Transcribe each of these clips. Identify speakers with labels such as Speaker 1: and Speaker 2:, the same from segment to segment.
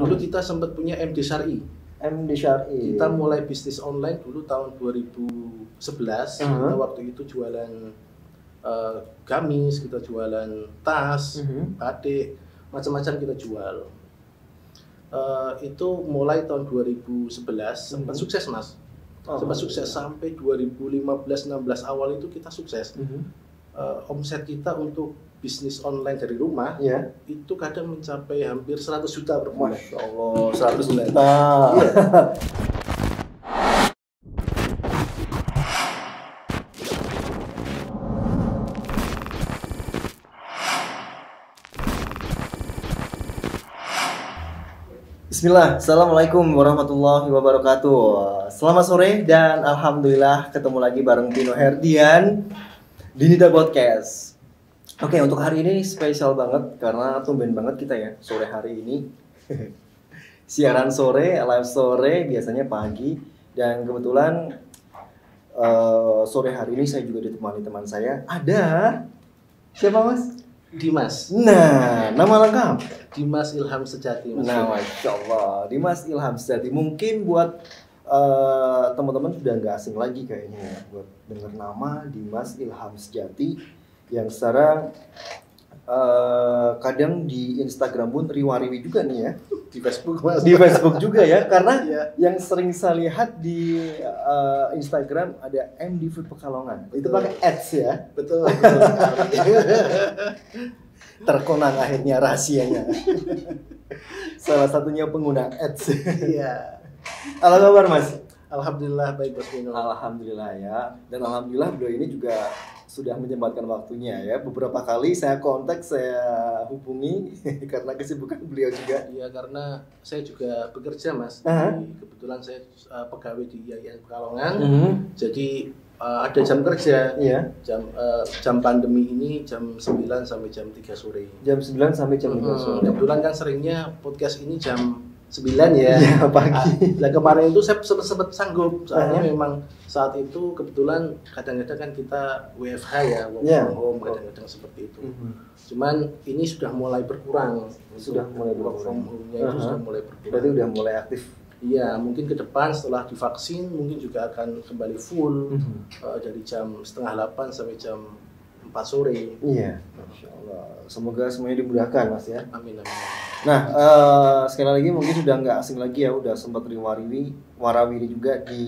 Speaker 1: Dulu kita sempat punya MD Syari.
Speaker 2: MD Syari.
Speaker 1: Kita mulai bisnis online dulu tahun 2011. Kita waktu itu jualan gamis, kita jualan tas, batik, macam-macam kita jual. Itu mulai tahun 2011 sempat sukses mas. Sempat sukses sampai 2015-16 awal itu kita sukses. Omset kita untuk bisnis online dari rumah itu kadang mencapai hampir 100 juta per bulan.
Speaker 2: Masya Allah, 100 juta. Bismillah, Assalamualaikum warahmatullahi wabarakatuh. Selamat sore dan alhamdulillah ketemu lagi bareng Dino Herdian di Nida Podcast. Oke, untuk hari ini spesial banget karena tumben banget kita ya sore hari ini. Siaran sore, live sore, biasanya pagi. Dan kebetulan sore hari ini saya juga ditemani teman saya. Ada siapa mas?
Speaker 1: Dimas.
Speaker 2: Nah, nama lengkap?
Speaker 1: Dimas Ilham Sejati.
Speaker 2: Nah, Masya Allah, Dimas Ilham Sejati. Mungkin buat teman-teman sudah nggak asing lagi kayaknya ya, buat dengar nama Dimas Ilham Sejati yang secara kadang di Instagram pun riwa-riwi juga nih ya.
Speaker 1: Di Facebook mas.
Speaker 2: Di Facebook juga ya, karena yang sering saya lihat di Instagram ada MD Food Pekalongan. Itu pakai ads ya.
Speaker 1: Betul.
Speaker 2: Terkonang akhirnya rahasianya. Salah satunya pengguna ads.
Speaker 1: Iya.
Speaker 2: Apa kabar mas?
Speaker 1: Alhamdulillah baik Mas Vino.
Speaker 2: Alhamdulillah ya. Dan alhamdulillah beliau ini juga sudah menyempatkan waktunya ya. Beberapa kali saya kontak, saya hubungi karena kesibukan beliau juga.
Speaker 1: Iya, karena saya juga bekerja mas. Kebetulan saya pegawai di Yayasan Pekalongan. Jadi ada jam kerja. Jam pandemi ini jam 9 sampai jam 3 sore.
Speaker 2: Jam 9 sampai jam 3 sore.
Speaker 1: Kebetulan kan seringnya podcast ini jam 9 ya.
Speaker 2: Pagi.
Speaker 1: Nah kemarin itu saya sempat sanggup, soalnya memang saat itu kebetulan kadang-kadang kan kita WFH ya, work from home, kadang-kadang seperti itu. Cuman ini sudah mulai berkurang.
Speaker 2: Sudah mulai
Speaker 1: work from home-nya itu sudah mulai berkurang.
Speaker 2: Berarti udah mulai aktif.
Speaker 1: Iya, mungkin ke depan setelah divaksin mungkin juga akan kembali full dari jam 7:30 sampai jam 4 sore.
Speaker 2: Iya, Masya Allah. Semoga semuanya dimudahkan mas ya.
Speaker 1: Amin.
Speaker 2: Nah, sekali lagi mungkin sudah nggak asing lagi ya, udah sempat warawiri juga di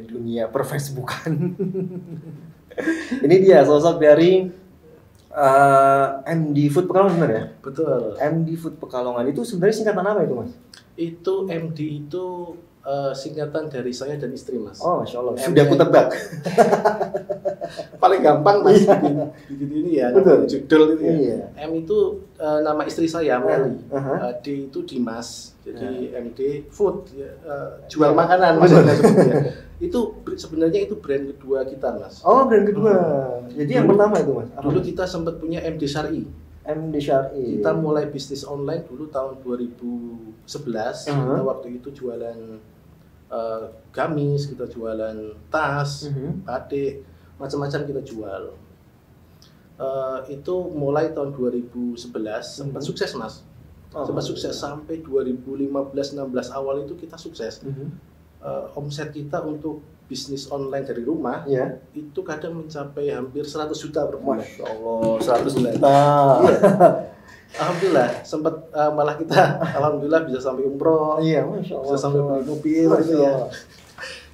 Speaker 2: dunia per-Facebookan. Ini dia sosok dari MD Food Pekalongan benar ya?
Speaker 1: Betul.
Speaker 2: MD Food Pekalongan itu sebenarnya singkatan apa itu mas?
Speaker 1: Itu MD itu singkatan dari saya dan istri mas.
Speaker 2: Oh Masya Allah, sudah aku tebak.
Speaker 1: Paling gampang mas bikin ini ya.
Speaker 2: Betul.
Speaker 1: Judul itu ya.
Speaker 2: Iya.
Speaker 1: M itu nama istri saya Meli. D itu Dimas. Jadi MD Food ya, jual makanan maksudnya sebetulnya. Itu sebenarnya itu brand kedua kita mas.
Speaker 2: Oh brand kedua. Jadi yang pertama itu mas?
Speaker 1: Dulu kita sempat punya MD Syari.
Speaker 2: MD Syari.
Speaker 1: Kita mulai bisnis online dulu tahun 2011. Kita waktu itu jualan gamis, kita jualan tas, batik, macam-macam kita jual. Itu mulai tahun 2011 sempat sukses mas. Sempat sukses sampai 2015-16 awal itu kita sukses. Omset kita untuk bisnis online dari rumah itu kadang mencapai hampir 100 juta per bulan.
Speaker 2: Masya Allah, 100 juta.
Speaker 1: Alhamdulillah, sempat malah kita alhamdulillah bisa sampai umroh.
Speaker 2: Iya, Masya Allah.
Speaker 1: Bisa sampai beli mobil gitu ya.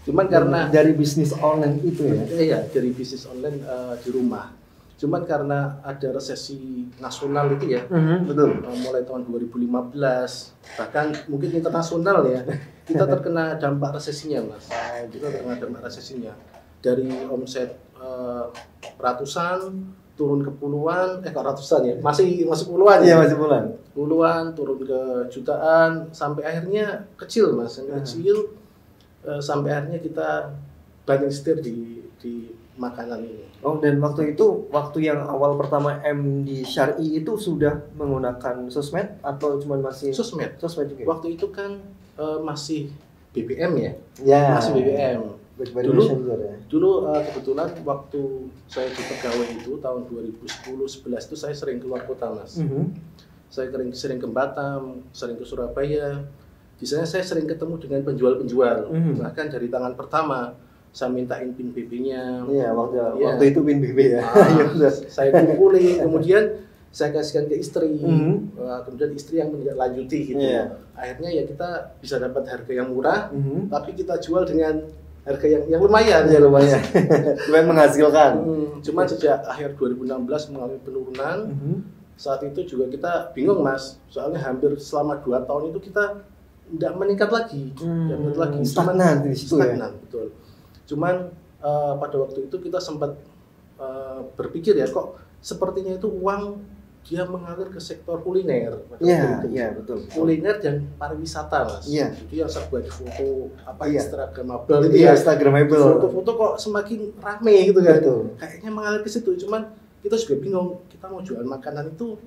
Speaker 1: Cuman karena
Speaker 2: dari bisnis online itu ya.
Speaker 1: Iya, dari bisnis online di rumah. Cuman karena ada resesi nasional itu ya.
Speaker 2: Betul.
Speaker 1: Mulai tahun 2015, bahkan mungkin internasional ya. Kita terkena dampak resesinya, Mas. Kita terkena dampak resesinya. Dari omset ratusan turun ke puluhan, kok ratusan ya, masih puluhan ya?
Speaker 2: Iya masih
Speaker 1: puluhan, turun ke jutaan, sampai akhirnya kecil mas, kecil, sampai akhirnya kita banting setir di makanan ini.
Speaker 2: Oh dan waktu itu, waktu yang awal pertama MD Syari itu sudah menggunakan sosmed atau cuma masih?
Speaker 1: Sosmed juga. Waktu itu kan masih BBM ya? Masih BBM. Dulu kebetulan waktu saya di pegawai itu tahun 2010-11 itu saya sering keluar kota mas. saya sering ke Batam, sering ke Surabaya. Di sana saya sering ketemu dengan penjual-penjual. Bahkan dari tangan pertama saya mintain PIN BB-nya.
Speaker 2: Iya, waktu itu PIN BB ya.
Speaker 1: Saya kumpulin, kemudian saya kasihkan ke istri. Kemudian istri yang menindaklanjuti gitu. Akhirnya ya kita bisa dapat harga yang murah, tapi kita jual dengan harga yang lumayan.
Speaker 2: Ya lumayan. Lumayan menghasilkan.
Speaker 1: Cuman sejak akhir 2016 mengalami penurunan. Saat itu juga kita bingung Mas, soalnya hampir selama 2 tahun itu kita tidak meningkat lagi,
Speaker 2: stagnan di situ ya.
Speaker 1: Betul. Cuman pada waktu itu kita sempat berpikir ya, kok sepertinya itu uang dia mengalir ke sektor kuliner.
Speaker 2: Iya, betul.
Speaker 1: Kuliner dan pariwisata, Mas.
Speaker 2: Iya.
Speaker 1: Itu yang serba di foto Instagramable itu
Speaker 2: ya.
Speaker 1: Instagramable. Foto-foto kok semakin rame gitu kan.
Speaker 2: Betul.
Speaker 1: Kayaknya mengalir ke situ, cuman kita juga bingung, kita mau jual makanan itu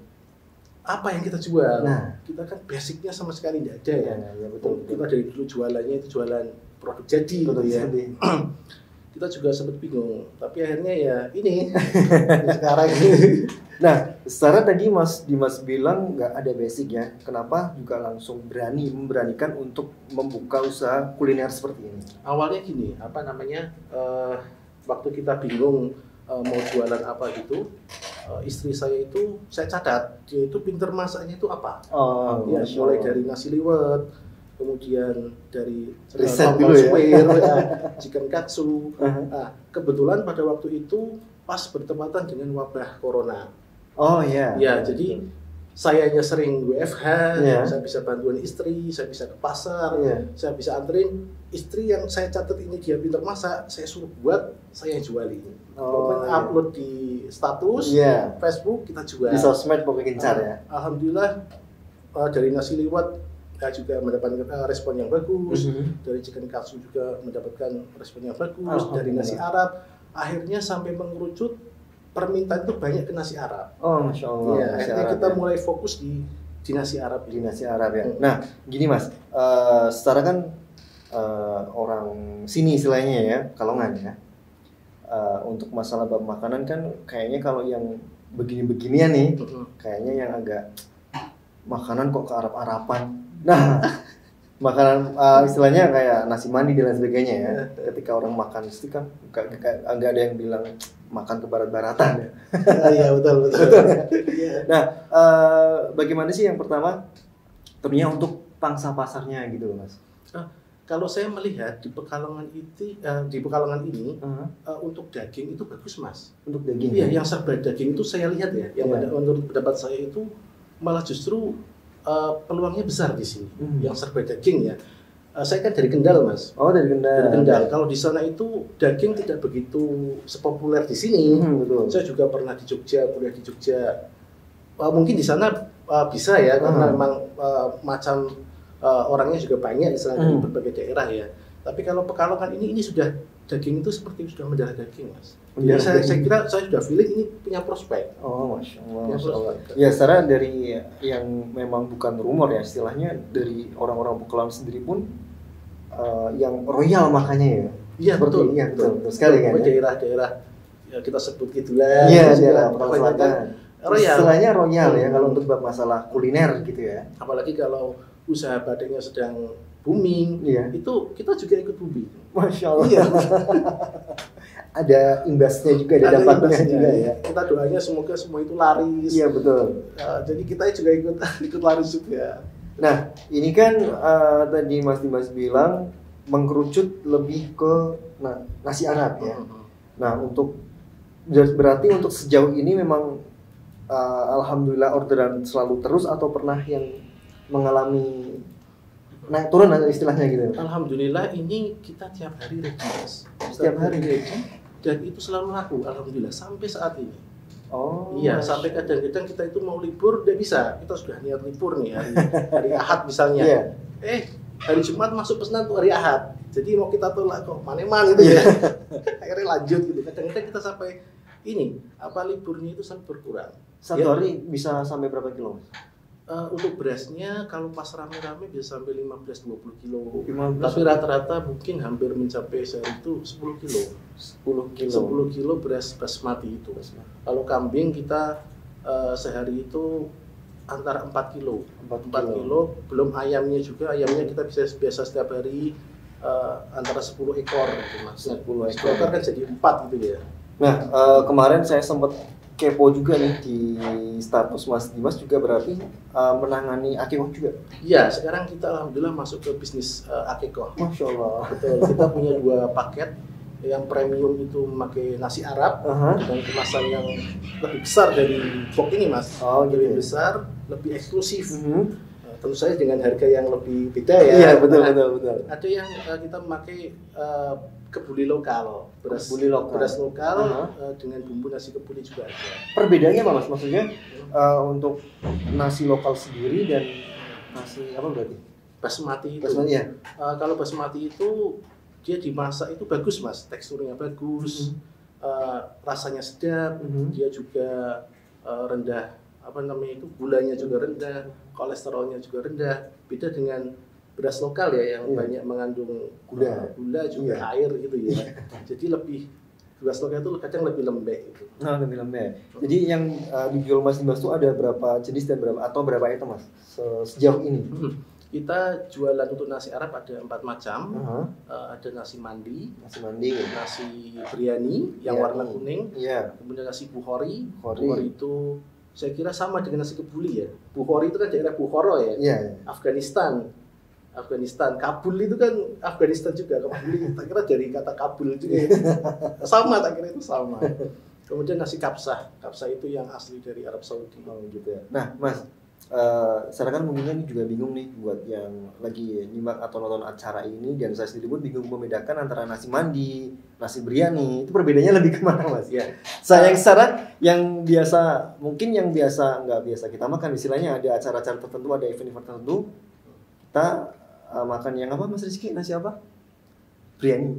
Speaker 1: apa yang kita jual?
Speaker 2: Nah,
Speaker 1: kita kan basicnya sama sekali tidak ada ya.
Speaker 2: Ya betul.
Speaker 1: Kita dari dulu jualannya itu jualan produk jadi gitu ya. Kita juga sempat bingung, tapi akhirnya ya ini sekarang ini.
Speaker 2: Nah, secara tadi Mas Dimas bilang nggak ada basic ya, kenapa juga langsung memberanikan untuk membuka usaha kuliner seperti ini?
Speaker 1: Awalnya gini, waktu kita bingung mau jualan apa gitu, istri saya itu saya catat, dia itu pinter masaknya itu apa? Mulai dari nasi liwet, kemudian dari
Speaker 2: riset dulu ya,
Speaker 1: chicken katsu. Nah, kebetulan pada waktu itu pas bertepatan dengan wabah corona. Ya, jadi sayanya sering WFH, saya bisa bantuan istri, saya bisa ke pasar, saya bisa anterin istri yang saya catat ini dia pintar masak, saya suruh buat, saya jualin. Upload di status Facebook, kita jual.
Speaker 2: Di sosmed pokoknya gencar ya.
Speaker 1: Alhamdulillah dari nasi liwet juga mendapatkan respon yang bagus, dari chicken katsu juga mendapatkan respon yang bagus, dari nasi Arab, akhirnya sampai mengerucut permintaan itu banyak ke nasi Arab.
Speaker 2: Masya Allah.
Speaker 1: Ya, akhirnya kita mulai fokus di nasi Arab.
Speaker 2: Di nasi Arab ya. Nah, gini Mas, secara kan orang sini istilahnya ya, Kalongan ya. Untuk masalah bab makanan kan kayaknya kalau yang begini-beginian nih, kayaknya yang agak makanan kok ke Arab-Araban. Nah, makanan istilahnya kayak nasi mandi dan lain sebagainya ya. Ketika orang makan itu kan agak ada yang bilang makan ke barat-baratan ya.
Speaker 1: Iya, betul.
Speaker 2: Nah, bagaimana sih yang pertama tentunya untuk pangsa pasarnya gitu loh Mas?
Speaker 1: Kalau saya melihat di Pekalongan ini untuk daging itu bagus Mas.
Speaker 2: Untuk daging?
Speaker 1: Iya, yang serba daging itu saya lihat ya. Yang menurut pendapat saya itu malah justru peluangnya besar di sini. Yang serba daging ya. Saya kan dari Kendal Mas.
Speaker 2: Dari Kendal.
Speaker 1: Dari Kendal. Kalau di sana itu daging tidak begitu sepopuler di sini.
Speaker 2: Betul.
Speaker 1: Saya juga pernah di Jogja, kuliah di Jogja. Mungkin di sana bisa ya, karena memang macam orangnya juga banyak istilahnya di berbagai daerah ya. Tapi kalau Pekalongan ini sudah daging itu seperti sudah mendarah daging Mas. Jadi saya kira saya sudah feeling ini punya prospek.
Speaker 2: Masya Allah. Ya, secara dari yang memang bukan rumor ya, istilahnya dari orang-orang Pekalongan sendiri pun yang royal makanya ya.
Speaker 1: Iya betul.
Speaker 2: Iya betul sekali kan.
Speaker 1: Daerah-daerah ya kita sebut gitulah.
Speaker 2: Iya, daerah Pekalongan.
Speaker 1: Royal.
Speaker 2: Istilahnya royal ya kalau untuk masalah kuliner gitu ya.
Speaker 1: Apalagi kalau usaha batiknya sedang booming, itu kita juga ikut booming.
Speaker 2: Masya Allah. Iya. Ada imbasnya juga, ada dampaknya juga ya.
Speaker 1: Kita doanya semoga semua itu laris.
Speaker 2: Iya betul.
Speaker 1: Jadi kita juga ikut laris juga.
Speaker 2: Nah, ini kan tadi Mas Dimas bilang mengkerucut lebih ke nasi Arab ya. Nah, berarti untuk sejauh ini memang alhamdulillah orderan selalu terus atau pernah yang mengalami naik turun istilahnya gitu?
Speaker 1: Alhamdulillah ini kita tiap hari ready Mas.
Speaker 2: Setiap hari
Speaker 1: ready dan itu selalu laku alhamdulillah sampai saat ini. Iya, sampai kadang-kadang kita itu mau libur udah bisa. Kita sudah niat libur nih hari Ahad misalnya. Hari Jumat masuk pesanan tuh hari Ahad. Jadi mau kita tolak kok maneman gitu ya. Akhirnya lanjut gitu. Kadang-kadang kita sampai liburnya itu sampai berkurang.
Speaker 2: Satu hari bisa sampai berapa kilo?
Speaker 1: Untuk berasnya kalau pas rame-rame bisa sampai 15-20 kilo. Tapi rata-rata mungkin hampir mencapai sehari itu 10 kilo. 10 kilo beras basmati itu. Kalau kambing kita sehari itu antara 4 kilo.
Speaker 2: 4
Speaker 1: 4 kilo, belum ayamnya juga. Ayamnya kita biasa setiap hari antara 10 ekor gitu Mas.
Speaker 2: 10
Speaker 1: ekor kan jadi 4 gitu ya.
Speaker 2: Nah, kemarin saya sempat kepo juga nih di status Mas Dimas juga berarti menangani akikoh juga.
Speaker 1: Iya, sekarang kita alhamdulillah masuk ke bisnis akikoh.
Speaker 2: Masya Allah.
Speaker 1: Betul, kita punya 2 paket. Yang premium itu memakai nasi Arab dengan kemasan yang lebih besar dari box ini Mas. Lebih besar, lebih eksklusif. Tentu saja dengan harga yang lebih beda ya.
Speaker 2: Iya, betul.
Speaker 1: Ada yang kita memakai kebuli lokal, beras lokal dengan bumbu nasi kebuli juga ada.
Speaker 2: Perbedaannya apa Mas? Maksudnya untuk nasi lokal sendiri dan nasi apa berarti?
Speaker 1: Basmati itu.
Speaker 2: Basmati ya?
Speaker 1: Kalau basmati itu dia dimasak itu bagus Mas, teksturnya bagus, rasanya sedap, dia juga rendah gulanya juga rendah, kolesterolnya juga rendah. Beda dengan beras lokal ya yang banyak mengandung gula juga air gitu ya. Jadi beras lokal itu kadang lebih lembek gitu.
Speaker 2: Nah, lebih lembek. Jadi yang dijual Mas Dimas itu ada berapa jenis dan berapa item Mas sejauh ini?
Speaker 1: Kita jualan untuk nasi Arab ada 4 macam. Ada nasi mandi, nasi biryani yang warna kuning, kemudian nasi bukhori. Bukhori itu saya kira sama dengan nasi kebuli ya. Bukhori itu kan daerah Bukhara ya. Afghanistan, Kabul itu kan Afghanistan juga. Kabul tak kira dari kata Kabul juga ya. Sama, tak kira itu sama. Kemudian nasi kapsah itu yang asli dari Arab Saudi.
Speaker 2: Gitu ya. Nah Mas, saya kan mungkin juga bingung nih buat yang lagi nyimak atau nonton acara ini, dan saya sendiri pun bingung membedakan antara nasi mandi, nasi biryani. Itu perbedaannya lebih kemana Mas?
Speaker 1: Ya.
Speaker 2: Saya yang biasa nggak biasa kita makan, istilahnya ada acara-acara tertentu, ada event-event tertentu, kita makan yang apa Mas Rizky? Nasi apa? Biryani.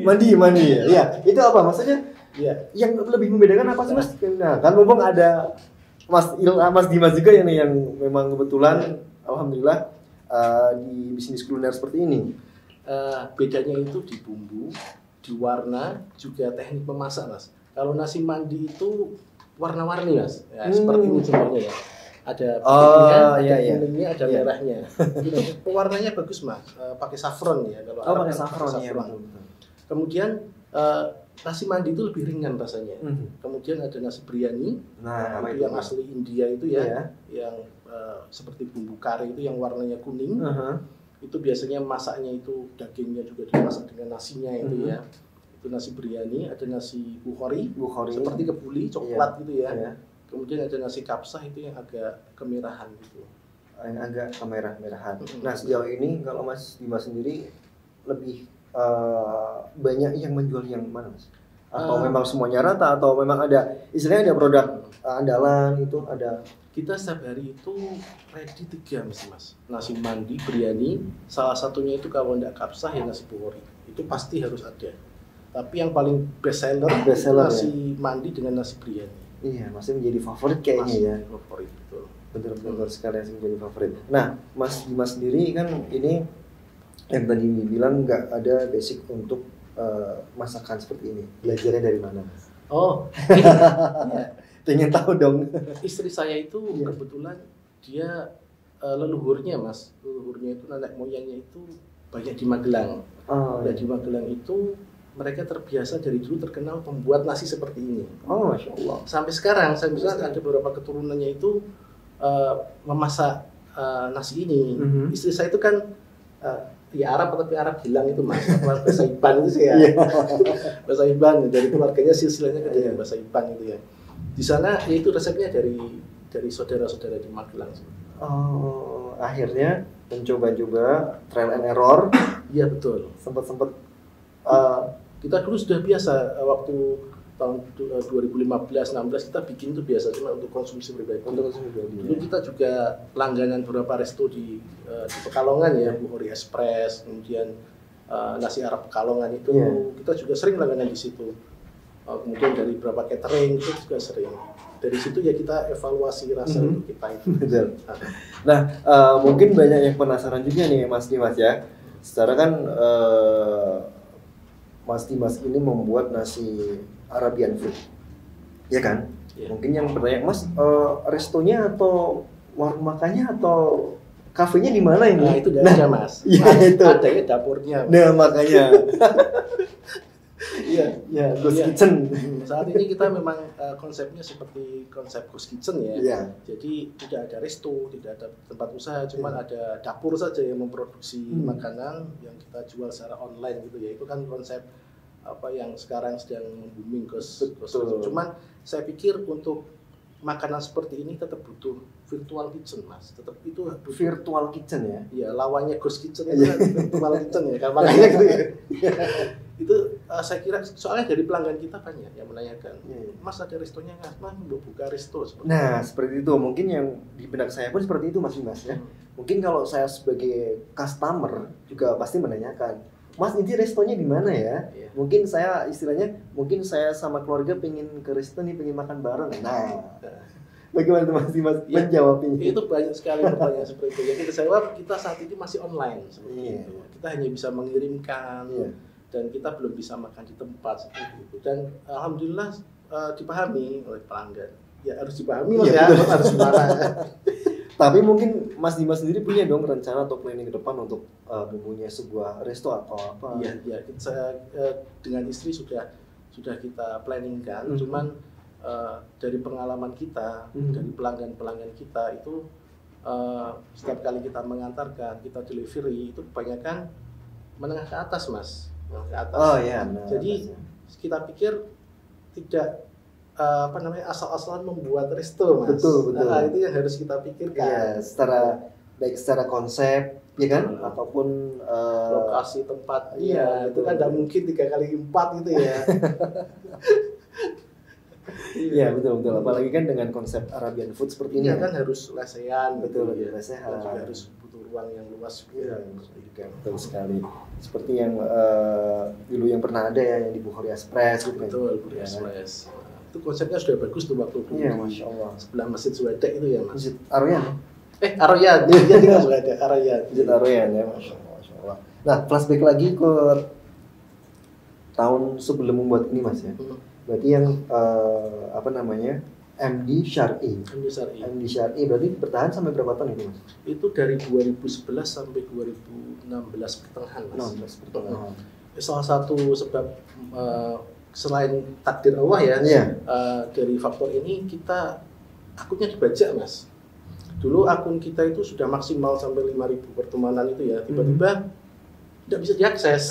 Speaker 2: Mandi ya. Ya, itu apa maksudnya?
Speaker 1: Ya.
Speaker 2: Yang lebih membedakan apa sih Mas? Nah, kan mumpung ada Mas Dimas juga yang memang kebetulan alhamdulillah di bisnis kuliner seperti ini.
Speaker 1: Bedanya itu di bumbu, di warna, juga teknik memasak Mas. Kalau nasi mandi itu warna-warni Mas. Ya, seperti ini semuanya ya. Ada putihnya, kuningnya, ada merahnya. Itu pewarnanya bagus Mas. Pakai saffron ya kalau
Speaker 2: pakai saffron. Ya,
Speaker 1: kemudian nasi mandi itu lebih ringan rasanya. Kemudian ada nasi biryani, itu yang asli India itu ya, yang seperti bumbu kari itu yang warnanya kuning. Itu biasanya masaknya itu dagingnya juga dimasak dengan nasinya itu ya. Itu nasi biryani, ada nasi bukhori. Seperti kebuli coklat gitu ya. Kemudian ada nasi kapsah itu yang agak kemerahan gitu.
Speaker 2: Yang agak kemerah-merahan. Nah sejauh ini kalau Mas Dimas sendiri lebih banyak yang menjual yang mana Mas? Atau memang semuanya rata, atau memang ada istilahnya ada produk andalan itu ada?
Speaker 1: Kita setiap hari itu ready 3 Mas. Nasi mandi, biryani, salah satunya itu kalau tidak kapsah ya nasi bukhori. Itu pasti harus ada. Tapi yang paling best seller nasi mandi dengan nasi biryani.
Speaker 2: Iya, masih menjadi favorit kayaknya ya.
Speaker 1: Favorit betul.
Speaker 2: Betul sekali menjadi favorit. Nah, Mas Dimas sendiri kan ini yang tadi bilang nggak ada basic untuk masakan seperti ini. Belajarnya dari mana, Mas?
Speaker 1: Ya.
Speaker 2: Pengen tahu dong.
Speaker 1: Istri saya itu kebetulan dia leluhurnya itu nenek moyangnya itu banyak di Magelang. Di Magelang itu mereka terbiasa dari dulu terkenal membuat nasi seperti ini.
Speaker 2: Masya Allah.
Speaker 1: Sampai sekarang ada beberapa keturunannya itu memasak nasi ini. Istri saya itu kan Arab, tapi Arab hilang itu Mas. Bahasa Iban itu sih ya. Bahasa Iban dari keluarganya silsilahnya ke dari bahasa Iban itu ya. Di sana itu resepnya dari saudara-saudara di Magelang.
Speaker 2: Akhirnya mencoba trial and error.
Speaker 1: Iya betul.
Speaker 2: Sempat
Speaker 1: kita dulu sudah biasa waktu tahun 2015-16 kita bikin itu biasa cuma untuk konsumsi pribadi. Dulu kita juga langganan beberapa resto di Pekalongan ya, Bukhori Express, kemudian nasi Arab Pekalongan itu kita juga sering langganan di situ. Kemudian dari beberapa catering itu juga sering. Dari situ ya kita evaluasi rasa untuk kita itu.
Speaker 2: Betul. Nah, mungkin banyak yang penasaran juga nih Mas Dimas ya. Secara kan Mas Dimas ini membuat nasi Arabian food, ya kan?
Speaker 1: Iya.
Speaker 2: Mungkin yang bertanya, Mas, restonya atau warung makannya atau kafenya di mana ini?
Speaker 1: Nah, itu udah ada, Mas.
Speaker 2: Iya, itu.
Speaker 1: Adanya dapurnya. Mas.
Speaker 2: Nah, makanya.
Speaker 1: Iya.
Speaker 2: Ya, Ghost
Speaker 1: Iya.
Speaker 2: Kitchen.
Speaker 1: Saat ini kita memang konsepnya seperti konsep Ghost Kitchen ya.
Speaker 2: Iya.
Speaker 1: Jadi tidak ada resto, tidak ada tempat usaha, cuman ada dapur saja yang memproduksi makanan yang kita jual secara online gitu ya. Itu kan konsep apa yang sekarang sedang booming Ghost Kitchen. Cuman saya pikir untuk makanan seperti ini tetap butuh virtual kitchen, Mas. Tetap itu butuh
Speaker 2: Virtual kitchen ya.
Speaker 1: ya lawannya Ghost Kitchen itu kan virtual kitchen ya kan makanya gitu ya. Itu saya kira soalnya dari pelanggan kita banyak yang menanyakan, Mas ada restonya nggak? Mas mau buka resto seperti
Speaker 2: Nah, seperti itu. Mungkin yang di benak saya pun seperti itu, Mas Dimas ya. Mungkin kalau saya sebagai customer juga pasti menanyakan, Mas ini restonya di mana ya?
Speaker 1: Iya.
Speaker 2: Mungkin saya istilahnya, mungkin saya sama keluarga pengen ke resto nih, pengen makan bareng. Nah, bagaimana tuh Mas Dimas
Speaker 1: Ya,
Speaker 2: menjawabnya?
Speaker 1: itu banyak sekali pertanyaan seperti itu. Yang kita jawab, kita saat ini masih online seperti
Speaker 2: Iya.
Speaker 1: itu. Kita hanya bisa mengirimkan
Speaker 2: Iya.
Speaker 1: dan kita belum bisa makan di tempat seperti itu. Dan alhamdulillah dipahami oleh pelanggan. Ya harus dipahami Mas
Speaker 2: Iya,
Speaker 1: ya,
Speaker 2: betul.
Speaker 1: harus gimana.
Speaker 2: Tapi mungkin Mas Dimas sendiri punya dong rencana atau planning ke depan untuk mempunyai sebuah resto atau apa?
Speaker 1: Iya, ya, saya dengan istri sudah kita planningkan. Cuman dari pengalaman kita, dari pelanggan kita itu setiap kali kita mengantarkan, kita delivery itu kebanyakan menengah ke atas, Mas. Menengah ke atas.
Speaker 2: Oh iya. Nah,
Speaker 1: Jadi kita pikir tidak asal-asalan membuat resto, Mas.
Speaker 2: Betul.
Speaker 1: Nah, itu yang harus kita pikirkan.
Speaker 2: Iya, baik secara konsep, ya kan, ataupun
Speaker 1: Lokasi tempat,
Speaker 2: iya,
Speaker 1: itu kan tidak mungkin 3x4 gitu ya.
Speaker 2: Iya betul. Apalagi kan dengan konsep Arabian food seperti ini
Speaker 1: Iya kan harus lesehan,
Speaker 2: Betul,
Speaker 1: gitu ya.
Speaker 2: lesehan.
Speaker 1: Dan juga harus butuh ruang yang luas.
Speaker 2: Iya, betul sekali. Seperti yang dulu yang pernah ada ya, yang di Bukhari Express gitu kan.
Speaker 1: Betul,
Speaker 2: Ya,
Speaker 1: Express. Itu konsepnya sudah bagus tuh waktu dulu
Speaker 2: Iya,
Speaker 1: di
Speaker 2: Masya Allah.
Speaker 1: sebelah Masjid Suwadek itu ya, Mas.
Speaker 2: Masjid Aryan.
Speaker 1: Arroyan, dia tidak Suwadek, Arroyan.
Speaker 2: Masjid Aryan ya, Masya Allah. Nah, flashback lagi ke tahun sebelum membuat ini Mas ya. Berarti yang MD Syar'i. MD Syar'i berarti bertahan sampai berapa tahun itu Mas?
Speaker 1: Itu dari 2011 sampai 2016 pertengahan, Mas.
Speaker 2: 16 pertengahan.
Speaker 1: Salah satu sebab selain takdir Allah ya,
Speaker 2: Iya.
Speaker 1: dari faktor ini kita akunnya dibajak, Mas. Dulu akun kita itu sudah maksimal sampai 5.000 pertemanan itu ya, tiba-tiba tidak bisa diakses.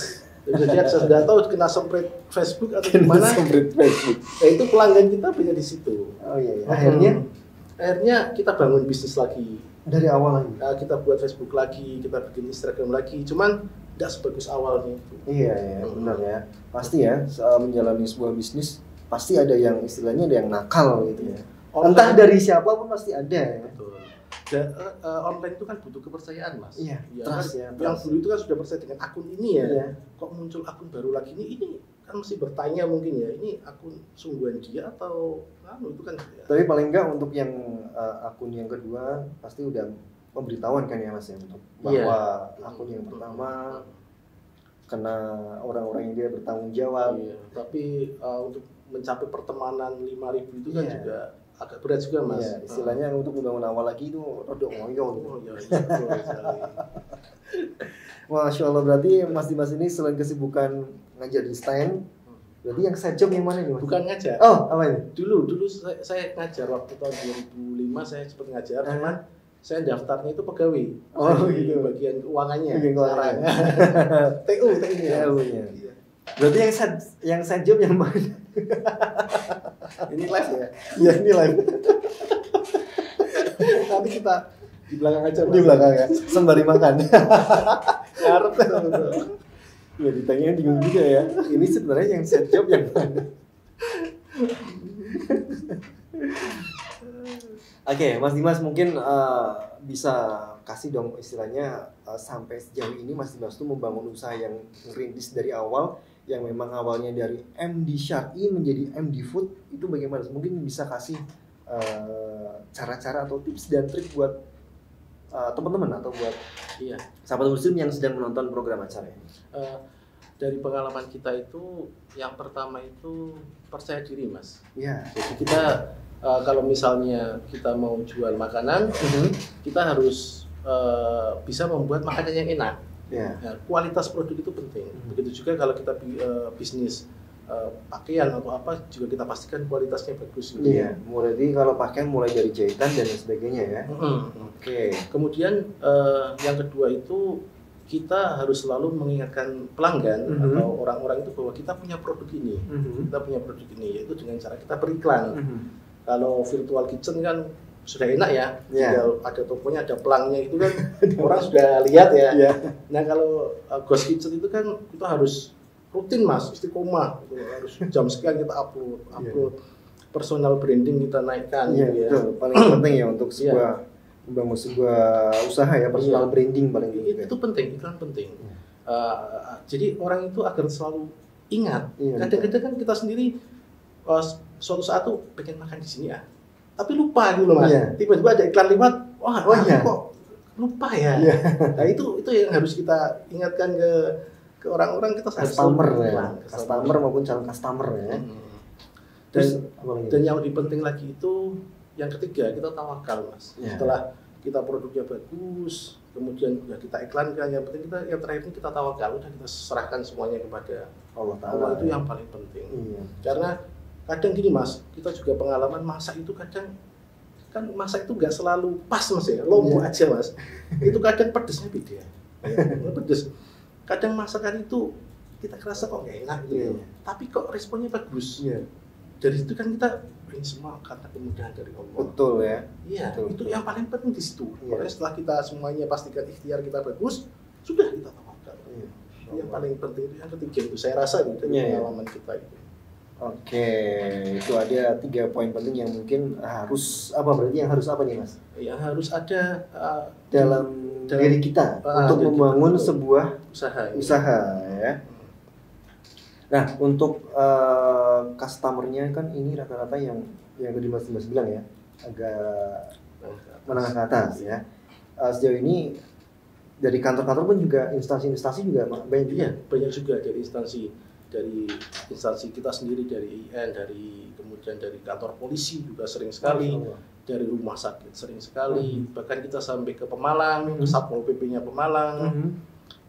Speaker 1: Tidak tahu kena semprit Facebook atau gimana.
Speaker 2: Semprit Facebook.
Speaker 1: Nah, itu pelanggan kita banyak di situ.
Speaker 2: Oh iya.
Speaker 1: Akhirnya kita bangun bisnis lagi.
Speaker 2: Dari awal lagi.
Speaker 1: Kita buat Facebook lagi, kita bikin Instagram lagi. Cuman tidak sebagus awalnya itu.
Speaker 2: Iya, benar ya. Pasti ya, menjalani sebuah bisnis pasti ada yang istilahnya ada yang nakal gitu ya. Entah dari siapa pun pasti ada ya.
Speaker 1: Betul. Dan online itu kan butuh kepercayaan, Mas.
Speaker 2: Iya,
Speaker 1: Ya,
Speaker 2: trust
Speaker 1: kan?
Speaker 2: ya.
Speaker 1: Yang dulu itu kan sudah percaya dengan akun ini ya.
Speaker 2: Iya.
Speaker 1: Kok muncul akun baru lagi ini kan mesti bertanya mungkin ya, ini akun sungguhan dia atau itu kan ya.
Speaker 2: Tapi paling enggak untuk yang akun yang kedua pasti udah pemberitahuan kan ya Mas ya, untuk bahwa akun yang pertama kena orang-orang yang dia bertanggung jawab.
Speaker 1: Iya. Tapi untuk mencapai pertemanan 5.000 itu kan
Speaker 2: Iya.
Speaker 1: juga agak berat juga, Mas.
Speaker 2: Iya, istilahnya untuk membangun awal lagi itu rodok ngoyo gitu.
Speaker 1: Oh iya, betul sekali.
Speaker 2: Masya Allah, berarti Mas Dimas ini selain kesibukan ngajar di stand, berarti yang side job yang mana nih Mas?
Speaker 1: Bukan ngajar.
Speaker 2: Oh, apa ini?
Speaker 1: Dulu saya ngajar waktu tahun 2005 saya sempat ngajar, cuman saya daftarnya itu pegawai.
Speaker 2: Oh,
Speaker 1: di
Speaker 2: gitu.
Speaker 1: bagian keuangannya.
Speaker 2: Bagian keuangannya.
Speaker 1: Sekarang. TU ya.
Speaker 2: TU-nya.
Speaker 1: Iya.
Speaker 2: Berarti yang side job yang mana?
Speaker 1: Ini live ya.
Speaker 2: Ya ini live
Speaker 1: Nanti kita di belakang aja, Mas.
Speaker 2: di belakang ya, sembari makan.
Speaker 1: Harap betul.
Speaker 2: Ya ditanya bingung juga ya. Ini sebenarnya yang side job yang mana? Oke, Mas Dimas mungkin bisa kasih dong istilahnya sampai sejauh ini Mas Dimas tuh membangun usaha yang ngerintis dari awal, yang memang awalnya dari MD Syar'i menjadi MD Food, itu bagaimana? Mungkin bisa kasih cara-cara atau tips dan trik buat teman-teman atau buat sahabat muslim yang sedang menonton program acara ini.
Speaker 1: Dari pengalaman kita itu yang pertama itu percaya diri, Mas.
Speaker 2: Ya.
Speaker 1: Jadi kita kalau misalnya kita mau jual makanan, kita harus bisa membuat makanan yang enak.
Speaker 2: Ya.
Speaker 1: Ya, kualitas produk itu penting. Begitu juga kalau kita bisnis pakaian atau apa juga kita pastikan kualitasnya bagus. Gitu.
Speaker 2: Iya. Jadi kalau pakaian mulai dari jahitan dan sebagainya ya. Oke.
Speaker 1: Kemudian yang kedua itu kita harus selalu mengingatkan pelanggan atau orang-orang itu bahwa kita punya produk ini. Kita punya produk ini yaitu dengan cara kita beriklan. Kalau virtual kitchen kan sudah enak ya, tinggal ada tokonya, ada pelangnya itu kan orang sudah lihat ya. Nah kalau ghost kitchen itu kan kita harus rutin mas, istiqomah, gitu. Harus jam sekian kita upload, personal branding kita naikkan, gitu ya.
Speaker 2: Betul. Paling penting ya untuk membangun sebuah usaha ya, personal branding paling penting.
Speaker 1: Itu penting, iklan penting. Jadi orang itu agar selalu ingat. Kadang-kadang kan kita sendiri suatu saat tuh pengen makan di sini ya. Tapi lupa gitu loh mas, tiba-tiba ada iklan lewat, kok lupa ya. Nah itu yang harus kita ingatkan ke orang-orang, kita harus
Speaker 2: customer maupun calon customer ya.
Speaker 1: Dan yang lebih penting lagi itu yang ketiga, kita tawakal mas. Setelah kita produknya bagus, kemudian ya kita iklankan, yang penting yang terakhir ini kita tawakal, udah kita serahkan semuanya kepada Allah itu yang paling penting. Karena kadang gini mas, kita juga pengalaman masak itu kadang kan masak itu nggak selalu pas mas ya, lombok aja mas. Itu kadang pedesnya beda, pedes. Kadang masakan itu kita kerasa kok nggak enak gitu, tapi kok responnya bagus. Dari situ kan kita ini semua karena kemudahan dari Allah.
Speaker 2: Betul ya.
Speaker 1: Iya, itu yang paling penting di situ. Pokoknya setelah kita semuanya pastikan ikhtiar kita bagus, sudah kita tawakal. Yang paling penting itu yang ketiga itu saya rasa dari pengalaman kita itu.
Speaker 2: Oke, itu ada 3 poin penting yang mungkin harus berarti yang harus apa nih mas?
Speaker 1: Yang harus ada
Speaker 2: dalam diri kita untuk membangun sebuah usaha ya. Nah untuk customernya kan ini rata-rata yang tadi mas bilang ya, agak menengah ke atas ya. Sejauh ini dari kantor-kantor pun juga instansi-instansi juga banyak juga.
Speaker 1: Banyak juga dari instansi kita sendiri, dari IN, kemudian dari kantor polisi juga sering sekali, dari rumah sakit sering sekali, bahkan kita sampai ke Pemalang, ke Satpol PP-nya Pemalang,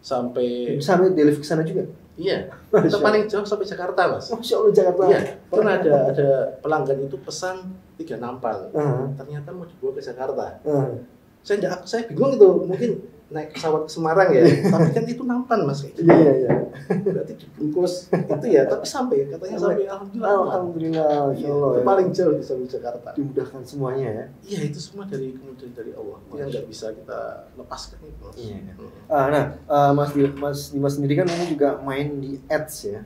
Speaker 1: sampai
Speaker 2: delivery ke sana juga.
Speaker 1: Iya, kita paling jauh sampai Jakarta mas.
Speaker 2: Masya Allah Jakarta.
Speaker 1: Iya, pernah ada pelanggan itu pesan 3 nampal, ternyata mau dibawa ke Jakarta. Saya bingung itu, mungkin naik pesawat ke Semarang ya, tapi kan itu nampan mas kayak gitu.
Speaker 2: Iya.
Speaker 1: Berarti dibungkus itu ya, tapi katanya sampai
Speaker 2: alhamdulillah.
Speaker 1: Ya Allah, itu paling jauh di Jakarta.
Speaker 2: Dimudahkan semuanya ya.
Speaker 1: Iya, itu semua kemudian dari Allah. Yang nggak bisa kita lepaskan itu. Iya.
Speaker 2: Mas Dimas sendiri kan ini juga main di ads ya,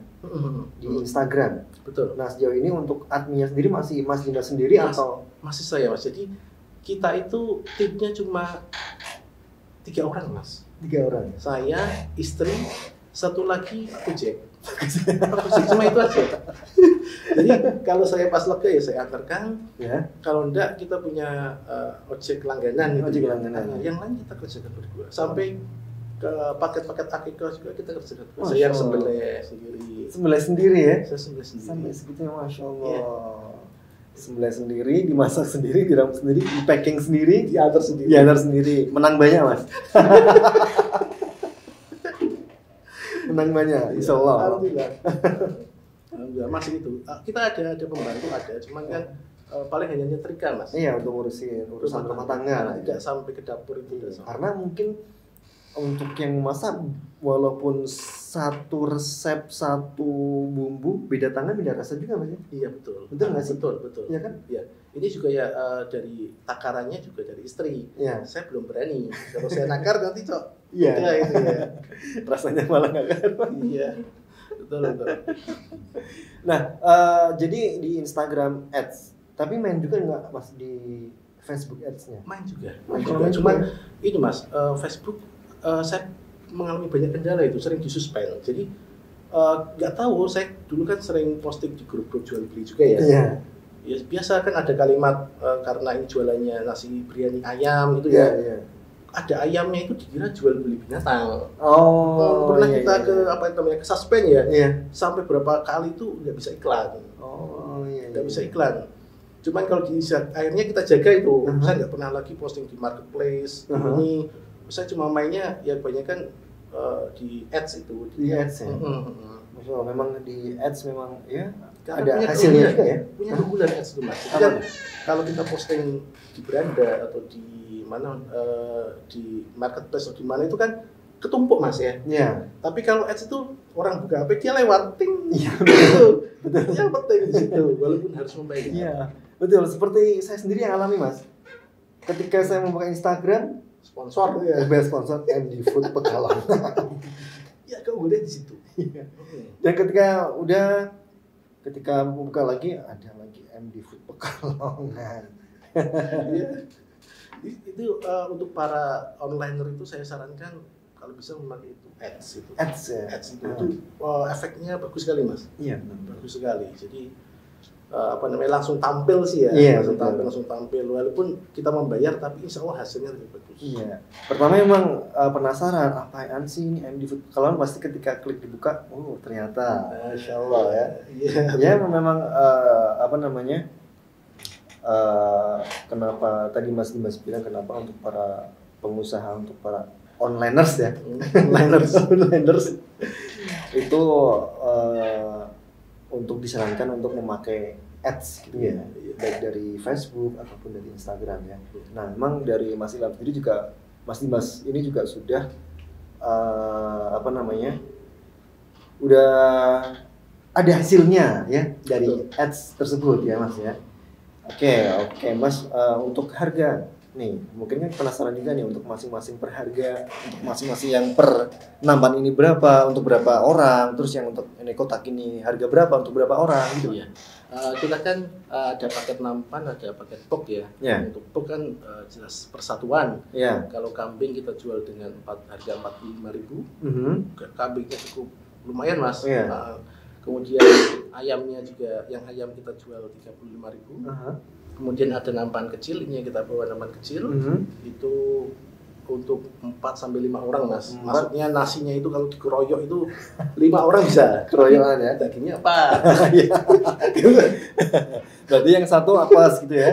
Speaker 2: di Instagram.
Speaker 1: Betul.
Speaker 2: Nah sejauh ini untuk adminnya sendiri masih Mas Dimas sendiri atau?
Speaker 1: Masih saya mas. Jadi kita itu timnya cuma 3 orang mas.
Speaker 2: 3 orang.
Speaker 1: Saya, istri, satu lagi ojek. Cuma itu aja. Jadi kalau saya pas lega ya saya antarkan. Kalau enggak kita punya ojek langganan. Yang lain kita kerjakan berdua. Sampai ke paket-paket akikah juga kita kerjakan berdua. Saya yang
Speaker 2: sembelih sendiri ya.
Speaker 1: Saya sembelih sendiri.
Speaker 2: Sampai segitunya masya Allah. Sembelih sendiri, dimasak sendiri, diramu sendiri, di packing sendiri, diantar sendiri. Menang banyak mas. Menang banyak, insya Allah.
Speaker 1: Alhamdulillah masih itu. Kita ada pembantu cuman kan paling hanya nyetrika mas.
Speaker 2: Iya, untuk urusan rumah tangga.
Speaker 1: Tidak sampai ke dapur itu.
Speaker 2: Karena mungkin untuk yang masak walaupun satu resep, satu bumbu, beda tangan beda rasa juga mas.
Speaker 1: Iya betul
Speaker 2: nggak sih?
Speaker 1: Betul
Speaker 2: ya kan
Speaker 1: ya. Ini juga ya dari takarannya juga dari istri. Saya belum berani kalau saya nakar nanti
Speaker 2: iya
Speaker 1: itu ya
Speaker 2: rasanya malah nggak kan.
Speaker 1: Iya betul.
Speaker 2: Nah jadi di Instagram ads tapi main juga nggak mas di Facebook ads-nya?
Speaker 1: Main juga. Cuman ini mas, Facebook saya mengalami banyak kendala itu, sering disuspend. Jadi nggak tahu, saya dulu kan sering posting di grup-grup jual beli juga ya. Ya biasa kan ada kalimat karena ini jualannya nasi biryani ayam itu ya. Ada ayamnya itu dikira jual beli binatang. Pernah kita ke suspend ya. Sampai berapa kali itu nggak bisa iklan. Nggak bisa iklan. Cuman kalau akhirnya kita jaga itu, saya nggak pernah lagi posting di marketplace. Ini saya cuma mainnya ya kebanyakan di ads itu.
Speaker 2: Di ads ya. Masya Allah, memang di ads memang ya
Speaker 1: karena
Speaker 2: ada hasilnya juga ya.
Speaker 1: Punya keunggulan ads itu mas. Jadi kan, kalau kita posting di beranda atau di mana di marketplace atau di mana itu kan ketumpuk mas ya.
Speaker 2: Iya.
Speaker 1: Tapi kalau ads itu orang buka HP dia lewat ting.
Speaker 2: Iya
Speaker 1: betul. Yang penting di situ walaupun harus membayar.
Speaker 2: Iya. Betul, seperti saya sendiri yang alami mas. Ketika saya membuka Instagram,
Speaker 1: sponsor ya.
Speaker 2: Sponsor MD Food Pekalongan.
Speaker 1: Ya keunggulan di situ.
Speaker 2: Dan ketika membuka lagi ada lagi MD Food Pekalongan.
Speaker 1: Ya. Itu untuk para onliner itu saya sarankan kalau bisa memakai itu ads itu.
Speaker 2: Ads ya.
Speaker 1: Ads itu efeknya bagus sekali mas.
Speaker 2: Iya.
Speaker 1: Bagus sekali. Jadi langsung tampil sih ya.
Speaker 2: Iya,
Speaker 1: langsung tampil walaupun kita membayar tapi insya Allah hasilnya lebih bagus.
Speaker 2: Iya. Pertama emang penasaran apaan sih ini MD Food Pekalongan, pasti ketika klik dibuka, ternyata Masya Allah ya. Iya. Ya memang kenapa tadi Mas Dimas bilang kenapa untuk para pengusaha, untuk para onliners ya, onliners itu untuk disarankan untuk memakai ads gitu ya, baik dari Facebook ataupun dari Instagram ya. Nah, memang dari Mas Ilham sendiri juga, Mas Dimas ini juga sudah udah ada hasilnya ya dari ads tersebut ya Mas ya. Oke Mas, untuk harga nih, mungkin kan penasaran juga nih untuk masing-masing per harga, untuk masing-masing yang per nampan ini berapa, untuk berapa orang, terus yang untuk ini kotak ini harga berapa untuk berapa orang gitu ya.
Speaker 1: Kita kan ada paket nampan, ada paket box ya. Untuk box kan jelas persatuan. Kalau kambing kita jual dengan harga 45.000. Kambingnya cukup lumayan mas. Kemudian ayamnya juga, yang ayam kita jual 35.000. Kemudian ada nampan kecil, ini yang kita bawa nampan kecil, itu untuk 4-5 orang mas. Maksudnya nasinya itu kalau dikeroyok itu 5 orang bisa.
Speaker 2: Keroyokan ya.
Speaker 1: Dagingnya apa?
Speaker 2: Berarti yang satu apa gitu ya?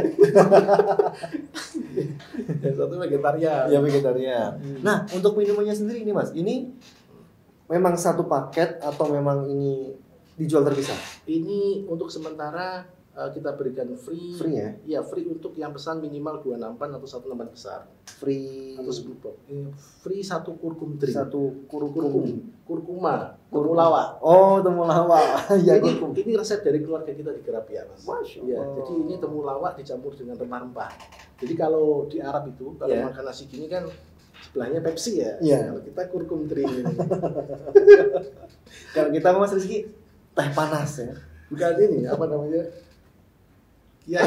Speaker 1: Yang satu vegetarian.
Speaker 2: Ya vegetarian. Nah untuk minumannya sendiri ini mas, ini memang satu paket atau memang ini dijual terpisah?
Speaker 1: Ini untuk sementara kita berikan free
Speaker 2: ya?
Speaker 1: Iya, free untuk yang pesan minimal 2 nampan atau 1 nampan besar.
Speaker 2: Free
Speaker 1: atau 10 box. Free 1 kurkum drink.
Speaker 2: 1
Speaker 1: kurkuma, temulawak.
Speaker 2: Oh, temulawak. Ya,
Speaker 1: ini resep dari keluarga kita di Kerapia, Mas.
Speaker 2: Masya Allah.
Speaker 1: Ya, jadi ini temulawak dicampur dengan rempah-rempah. Jadi kalau di Arab itu kalau makan nasi gini kan sebelahnya Pepsi ya. Kalau kita kurkum drink ini.
Speaker 2: Kalau kita Mas Rizky teh panas ya.
Speaker 1: Bukan ini, apa namanya? Ya.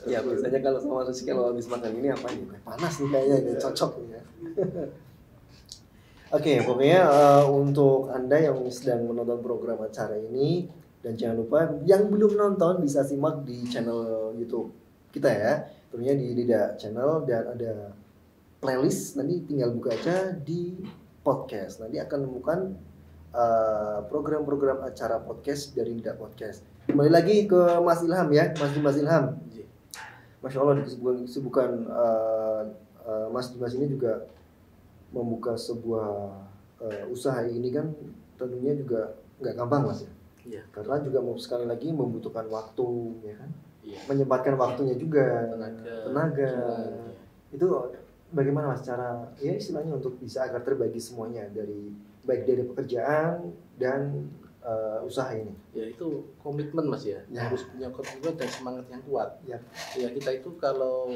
Speaker 2: Ya biasanya kalau sama Rizky kalau habis makan ini apa nih? Panas nih kayaknya ini cocok nih ya. Oke, pokoknya untuk Anda yang sedang menonton program acara ini, dan jangan lupa yang belum nonton bisa simak di channel YouTube kita ya. Tentunya di Dida Channel, dan ada playlist, nanti tinggal buka aja di podcast. Nanti akan menemukan program-program acara podcast dari Dida Podcast. Kembali lagi ke Mas Ilham ya, Mas Ilham. Masya Allah, di kesibukan Mas Dimas ini juga membuka sebuah usaha ini kan tentunya juga nggak gampang Mas ya.
Speaker 1: Iya.
Speaker 2: Karena juga sekali lagi membutuhkan waktu ya kan. Iya. Menyempatkan waktunya juga, tenaga. Itu bagaimana Mas cara ya istilahnya untuk bisa agar terbagi semuanya, baik dari pekerjaan dan usaha ini?
Speaker 1: Ya itu komitmen Mas ya. Harus punya komitmen dan semangat yang kuat. Ya kita itu kalau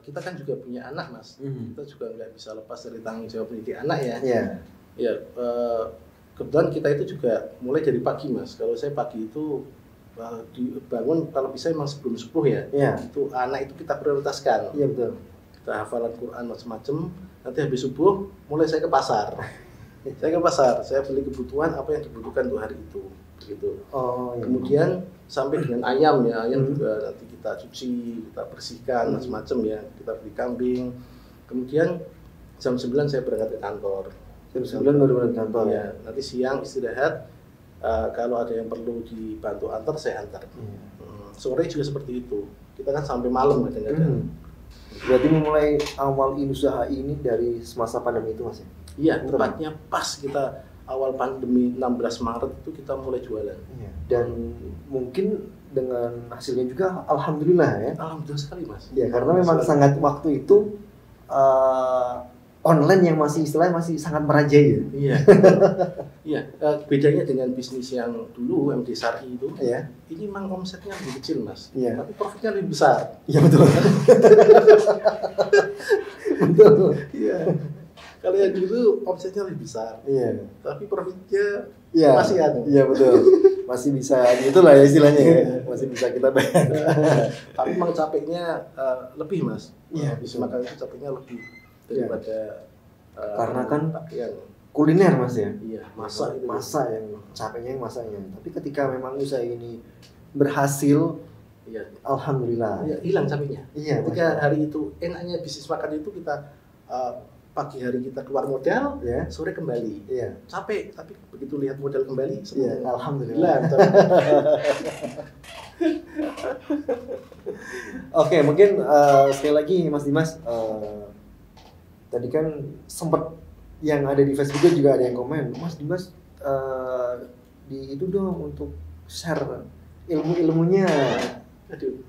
Speaker 1: kita kan juga punya anak Mas. Kita juga nggak bisa lepas dari tanggung jawab mendidik anak ya. Ya kebetulan kita itu juga mulai dari pagi Mas. Kalau saya pagi itu dibangun kalau bisa emang sebelum subuh ya. Itu anak itu kita prioritaskan.
Speaker 2: Iya betul.
Speaker 1: Kita hafalan Quran macam-macam. Nanti habis subuh mulai saya ke pasar. Saya beli kebutuhan apa yang dibutuhkan untuk hari itu, begitu. Kemudian sampai dengan ayam ya, ayam juga nanti kita cuci, kita bersihkan macam-macam ya. Kita beli kambing. Kemudian jam 9 saya berangkat ke kantor.
Speaker 2: Jam 9 baru berangkat kantor.
Speaker 1: Ya, nanti siang istirahat. Kalau ada yang perlu dibantu antar, saya antar. Sore juga seperti itu. Kita kan sampai malam kadang-kadang.
Speaker 2: Berarti memulai awal usaha ini dari semasa pandemi itu Mas ya?
Speaker 1: Iya, tepatnya pas kita awal pandemi 16 Maret itu kita mulai jualan.
Speaker 2: Iya. Dan mungkin dengan hasilnya juga alhamdulillah ya.
Speaker 1: Alhamdulillah sekali Mas.
Speaker 2: Ya karena memang sangat waktu itu online yang masih istilahnya masih sangat merajai ya.
Speaker 1: Iya. Iya, bedanya dengan bisnis yang dulu MD Sari itu.
Speaker 2: Iya.
Speaker 1: Ini memang omsetnya lebih kecil Mas.
Speaker 2: Iya.
Speaker 1: Tapi profitnya lebih besar.
Speaker 2: Iya betul. Betul.
Speaker 1: Iya. Kalau yang dulu omsetnya lebih besar.
Speaker 2: Iya.
Speaker 1: Tapi profitnya
Speaker 2: Iya.
Speaker 1: masih ada.
Speaker 2: Iya betul. Masih bisa itulah ya istilahnya ya. Masih bisa kita bayar.
Speaker 1: Tapi memang capeknya lebih Mas.
Speaker 2: Iya,
Speaker 1: Bisa makan itu capeknya lebih daripada
Speaker 2: karena kan
Speaker 1: yang
Speaker 2: kuliner Mas ya.
Speaker 1: iya, masak itu.
Speaker 2: Masak yang capeknya yang masaknya. Tapi ketika memang usaha ini berhasil,
Speaker 1: Iya.
Speaker 2: alhamdulillah.
Speaker 1: Iya, hilang capeknya.
Speaker 2: Iya.
Speaker 1: Ketika hari itu enaknya bisnis makan itu kita pagi hari kita keluar modal,
Speaker 2: Ya.
Speaker 1: sore kembali.
Speaker 2: Iya.
Speaker 1: Capek, tapi begitu lihat modal kembali,
Speaker 2: Iya, alhamdulillah.
Speaker 1: hilang.
Speaker 2: Oke, mungkin sekali lagi Mas Dimas, tadi kan sempat yang ada di Facebook juga ada yang komen, Mas Dimas di itu dong untuk share ilmu-ilmunya.
Speaker 1: Aduh.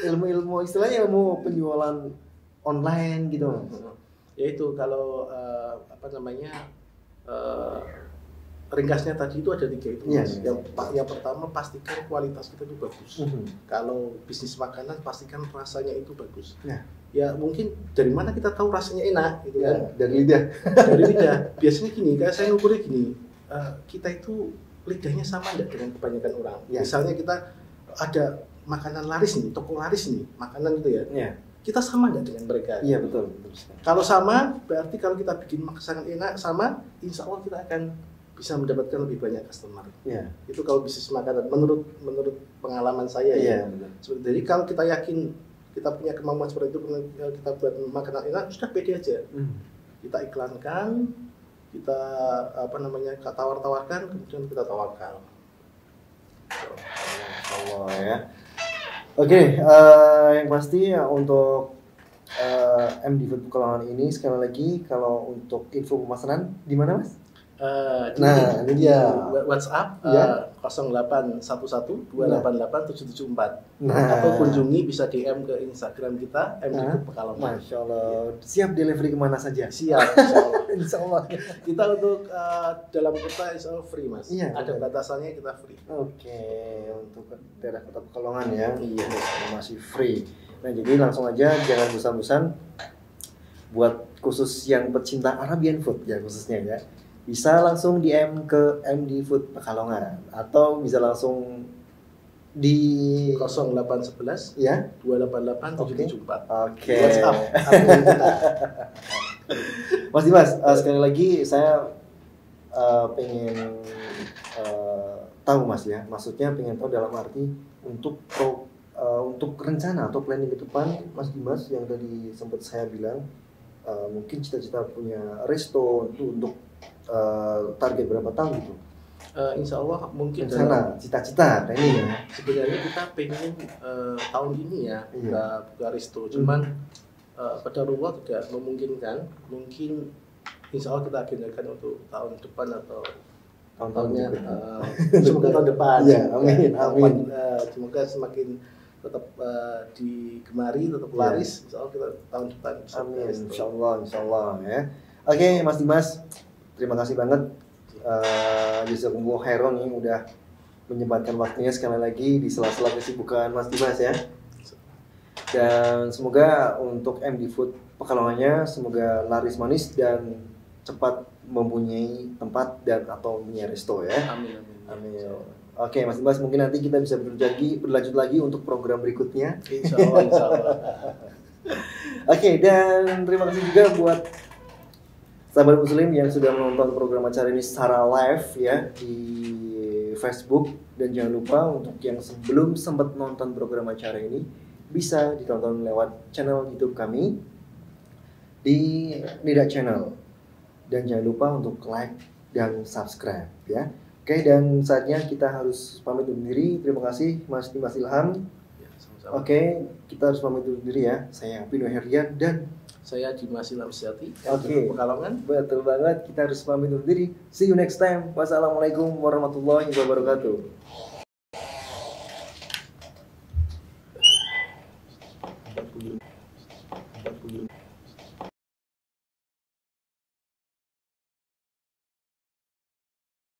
Speaker 2: Ilmu-ilmu istilahnya ilmu penjualan online gitu.
Speaker 1: Ya itu kalau ringkasnya tadi itu ada 3 itu Mas.
Speaker 2: Iya.
Speaker 1: Yang pertama pastikan kualitas kita itu bagus. Kalau bisnis makanan pastikan rasanya itu bagus. Ya mungkin dari mana kita tahu rasanya enak gitu kan?
Speaker 2: Dari lidah.
Speaker 1: Dari lidah. Biasanya gini, kayak saya ngukurnya gini, kita itu lidahnya sama enggak dengan kebanyakan orang.
Speaker 2: Ya.
Speaker 1: Misalnya kita ada makanan laris nih, toko laris nih, makanan itu ya.
Speaker 2: Iya.
Speaker 1: Kita sama enggak dengan mereka?
Speaker 2: Iya betul.
Speaker 1: Kalau sama, berarti kalau kita bikin makanan enak sama, insya Allah kita akan bisa mendapatkan lebih banyak customer.
Speaker 2: Iya.
Speaker 1: Itu kalau bisnis makanan menurut pengalaman saya
Speaker 2: Iya.
Speaker 1: ya. Jadi kalau kita yakin kita punya kemampuan seperti itu, kita buat makanan enak, sudah pede aja. Kita iklankan, kita tawar-tawarkan, kemudian kita tawakal.
Speaker 2: Allah ya. Oke, yang pasti ya untuk MD Food Pekalongan ini sekali lagi kalau untuk info pemesanan di mana Mas?
Speaker 1: Nah,
Speaker 2: ini dia.
Speaker 1: WhatsApp
Speaker 2: Ya.
Speaker 1: 0812887774.
Speaker 2: Nah.
Speaker 1: Atau kunjungi bisa DM ke Instagram kita MD Food Pekalongan.
Speaker 2: Masya Allah. Siap delivery kemana saja?
Speaker 1: Siap, insya Allah.
Speaker 2: Insya Allah.
Speaker 1: Kita untuk dalam kota insya Allah free Mas.
Speaker 2: Iya,
Speaker 1: ada
Speaker 2: betul.
Speaker 1: batasannya kita free.
Speaker 2: Oke, untuk daerah Kota Pekalongan ya.
Speaker 1: Iya.
Speaker 2: Masih free. Nah, jadi langsung aja jangan bosan-bosan buat khusus yang pecinta Arabian food ya khususnya ya. Bisa langsung DM ke MD Food Pekalongan atau bisa langsung di
Speaker 1: 0811
Speaker 2: ya
Speaker 1: 288 774.
Speaker 2: Oke.
Speaker 1: WhatsApp. Admin kita.
Speaker 2: Mas Dimas, sekali lagi saya pengen tahu Mas ya, maksudnya pengen tahu dalam arti untuk rencana atau planning ke depan Mas Dimas yang tadi sempat saya bilang mungkin cita-cita punya resto itu untuk target berapa tahun gitu?
Speaker 1: Insya Allah mungkin
Speaker 2: Rencana, cita-cita, planning ya.
Speaker 1: sebenarnya kita pengen tahun ini ya
Speaker 2: Iya.
Speaker 1: buka resto, cuman qadarullah tidak memungkinkan. Mungkin insya Allah kita agendakan untuk tahun depan atau tahunnya semoga tahun depan.
Speaker 2: Iya, amin, amin.
Speaker 1: Semoga semakin tetap digemari, tetap laris. Insya Allah kita tahun depan bisa buka
Speaker 2: Amin,
Speaker 1: resto.
Speaker 2: insya Allah ya. Oke, Mas Dimas, terima kasih banget. Jazakumullah khairan nih udah menyempatkan waktunya sekali lagi di sela-sela kesibukan Mas Dimas ya. Dan semoga untuk MD Food Pekalongannya semoga laris manis dan cepat mempunyai tempat dan atau punya resto ya.
Speaker 1: Amin.
Speaker 2: Amin. Oke, Mas Dimas, mungkin nanti kita bisa berlanjut lagi untuk program berikutnya.
Speaker 1: Insya Allah.
Speaker 2: Oke, dan terima kasih juga buat sahabat muslim yang sudah menonton program acara ini secara live ya di Facebook, dan jangan lupa untuk yang belum sempat nonton program acara ini bisa ditonton lewat channel YouTube kami di Nida Channel. dan jangan lupa untuk like dan subscribe ya. Oke, dan saatnya kita harus pamit undur diri. Terima kasih Mas Dimas Ilham.
Speaker 1: Ya, sama-sama.
Speaker 2: Oke, kita harus pamit undur diri ya. Saya Pino Herdian dan
Speaker 1: Saya Dimas Ilham Sejati.
Speaker 2: Oke.
Speaker 1: Pekalongan.
Speaker 2: Betul banget, kita harus pamit undur diri. See you next time. Wassalamualaikum warahmatullahi wabarakatuh.